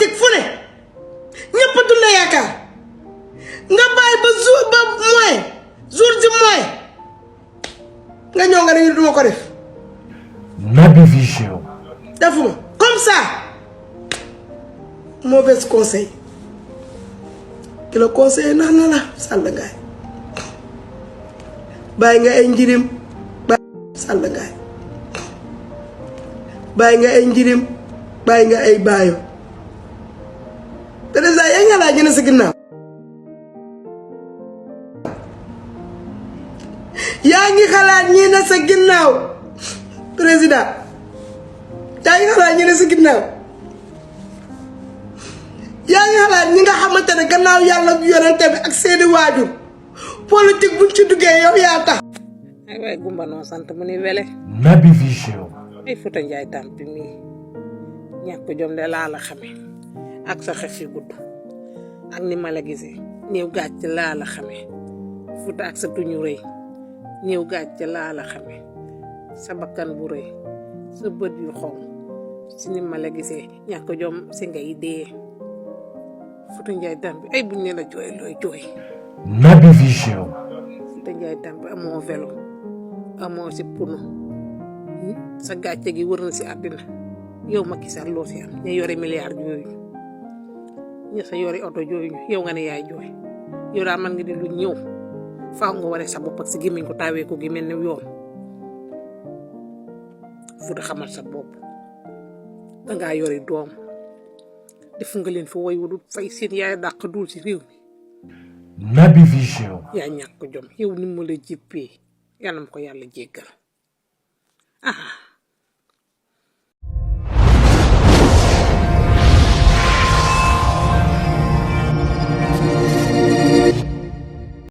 politique fu ne ñëpp du la yaakaar nga bàyyi ba jour ji mooy nga ñëw nga ne duma ko def. Naby Vision. defuma comme ça mauvais conseil ki la conseil nax na la Sall Ngaye bàyyi nga ay njirim Sall Ngaye bàyyi nga ay njirim bàyyi nga ay baayo président yaa nga laa jëne sa ginnaaw yaa ngi xalaat ñii na sa ginnaaw président yaa ngi xalaat ñi ne sa ginnaaw yaa ngi xalaat ñi nga xamante ne gannaaw yàlla yonente bi ak seeni waajur politique buñ ci duggee yow yaa tax. ay waay gumba noo sant mu ni wele. Naby Vision. ay Fouta Ndiaye Tampi mii ñàkk jom de laa la xame ak sa xef yu gudd ak ni ma la gisee néew gàcc laa la xame Fouta ak sa tuñu rëy néew gàcc laa la xame sa bakkan bu rëy sa bët yu xonq si ni ma la gisee ñàkk jom si ngay dee Fouta Ndiaye Tampi ay buñ ne la jooy looy jooy. Naby Vision. Fouta Ndiaye Tampi amoo vélo amoo si puno sa gàcce gi wër na si àddina yow Macky Sall loo si am ña yore milliards yooyu ña sa yore oto yooyu yow nga ne yaay jooy yow daal man nga di lu ñëw faaw nga waree sa bopp ak si gémmiñ ko taawee ko gi mel ni yoon Fouta xamal sa bopp dangaa yore doom def nga leen fa woy wadu fay seen yaay dàq dul si réew mi. Naby Vision. yaa ñàkk jom yow ni mu la jippee yàlla ma ko yàlla jéggal